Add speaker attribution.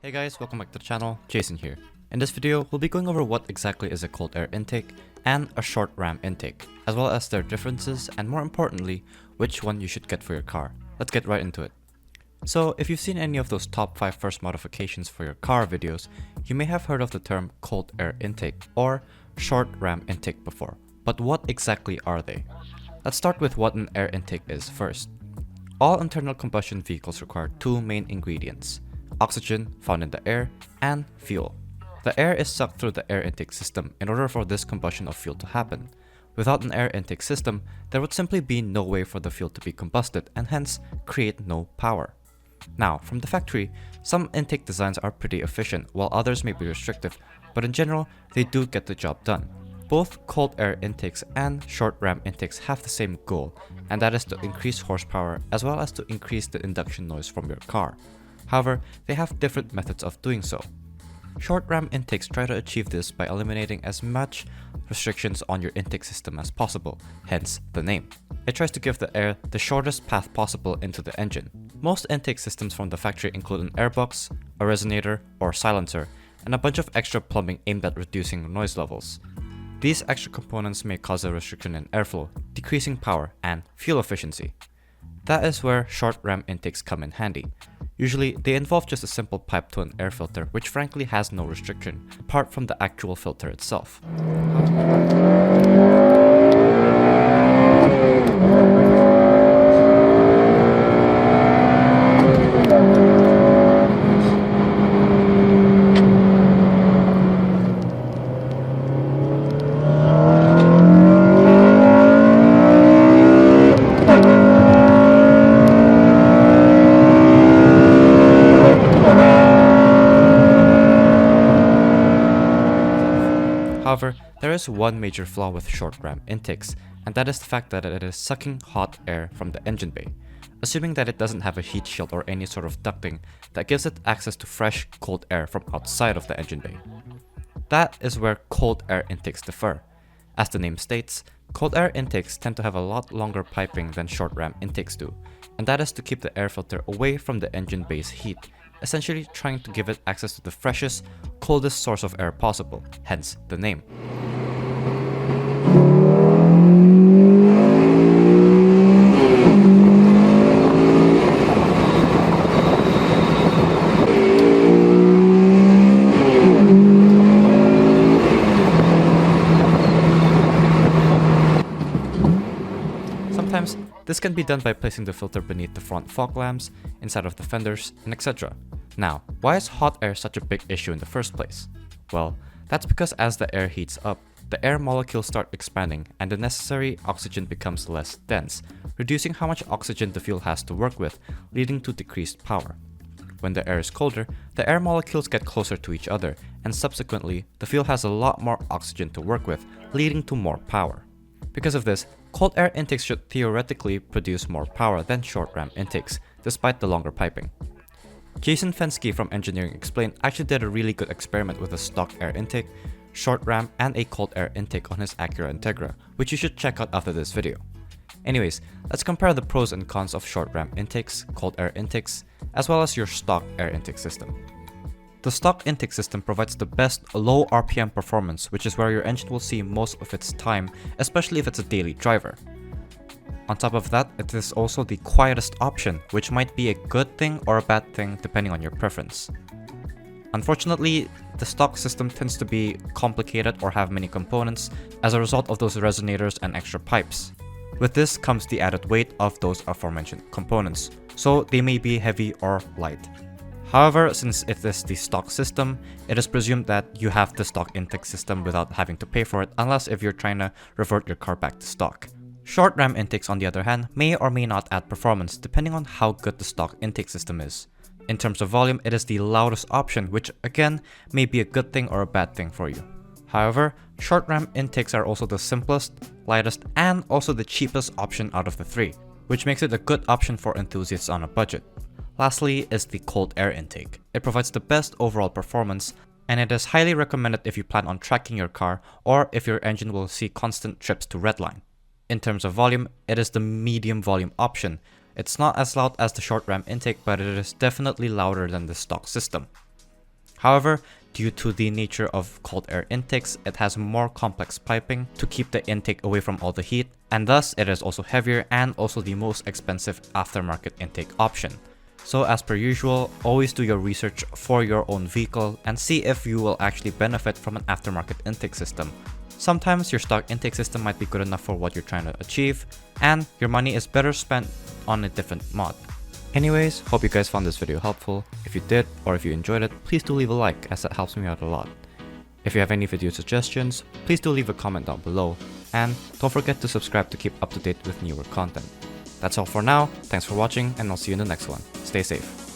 Speaker 1: Hey guys, welcome back to the channel, Jason here. In this video, we'll be going over what exactly is a cold air intake and a short ram intake, as well as their differences and more importantly, which one you should get for your car. Let's get right into it. So if you've seen any of those top 5 first modifications for your car videos, you may have heard of the term cold air intake or short ram intake before. But what exactly are they? Let's start with what an air intake is first. All internal combustion vehicles require two main ingredients: oxygen found in the air, and fuel. The air is sucked through the air intake system in order for this combustion of fuel to happen. Without an air intake system, there would simply be no way for the fuel to be combusted and hence create no power. Now, from the factory, some intake designs are pretty efficient while others may be restrictive, but in general, they do get the job done. Both cold air intakes and short ram intakes have the same goal, and that is to increase horsepower as well as to increase the induction noise from your car. However, they have different methods of doing so. Short ram intakes try to achieve this by eliminating as much restrictions on your intake system as possible, hence the name. It tries to give the air the shortest path possible into the engine. Most intake systems from the factory include an airbox, a resonator or silencer, and a bunch of extra plumbing aimed at reducing noise levels. These extra components may cause a restriction in airflow, decreasing power and fuel efficiency. That is where short ram intakes come in handy. Usually, they involve just a simple pipe to an air filter, which frankly has no restriction, apart from the actual filter itself. However, there is one major flaw with short ram intakes, and that is the fact that it is sucking hot air from the engine bay, assuming that it doesn't have a heat shield or any sort of ducting that gives it access to fresh, cold air from outside of the engine bay. That is where cold air intakes differ. As the name states, cold air intakes tend to have a lot longer piping than short ram intakes do, and that is to keep the air filter away from the engine bay's heat, essentially trying to give it access to the freshest, coldest source of air possible, hence the name. Sometimes, this can be done by placing the filter beneath the front fog lamps, inside of the fenders, and etc. Now, why is hot air such a big issue in the first place? Well, that's because as the air heats up, the air molecules start expanding and the necessary oxygen becomes less dense, reducing how much oxygen the fuel has to work with, leading to decreased power. When the air is colder, the air molecules get closer to each other, and subsequently, the fuel has a lot more oxygen to work with, leading to more power. Because of this, cold air intakes should theoretically produce more power than short ram intakes, despite the longer piping. Jason Fensky from Engineering Explained actually did a really good experiment with a stock air intake, short ram, and a cold air intake on his Acura Integra, which you should check out after this video. Anyways, let's compare the pros and cons of short ram intakes, cold air intakes, as well as your stock air intake system. The stock intake system provides the best low RPM performance, which is where your engine will see most of its time, especially if it's a daily driver. On top of that, it is also the quietest option, which might be a good thing or a bad thing depending on your preference. Unfortunately, the stock system tends to be complicated or have many components as a result of those resonators and extra pipes. With this comes the added weight of those aforementioned components, so they may be heavy or light. However, since it is the stock system, it is presumed that you have the stock intake system without having to pay for it unless if you're trying to revert your car back to stock. Short ram intakes, on the other hand, may or may not add performance depending on how good the stock intake system is. In terms of volume, it is the loudest option, which again may be a good thing or a bad thing for you. However, short ram intakes are also the simplest, lightest, and also the cheapest option out of the three, which makes it a good option for enthusiasts on a budget. Lastly is the cold air intake. It provides the best overall performance, and it is highly recommended if you plan on tracking your car or if your engine will see constant trips to redline. In terms of volume, it is the medium volume option. It's not as loud as the short ram intake, but it is definitely louder than the stock system. However, due to the nature of cold air intakes, it has more complex piping to keep the intake away from all the heat, and thus it is also heavier and also the most expensive aftermarket intake option. So as per usual, always do your research for your own vehicle and see if you will actually benefit from an aftermarket intake system. Sometimes your stock intake system might be good enough for what you're trying to achieve, and your money is better spent on a different mod. Anyways, hope you guys found this video helpful. If you did, or if you enjoyed it, please do leave a like, as that helps me out a lot. If you have any video suggestions, please do leave a comment down below, and don't forget to subscribe to keep up to date with newer content. That's all for now, thanks for watching, and I'll see you in the next one. Stay safe.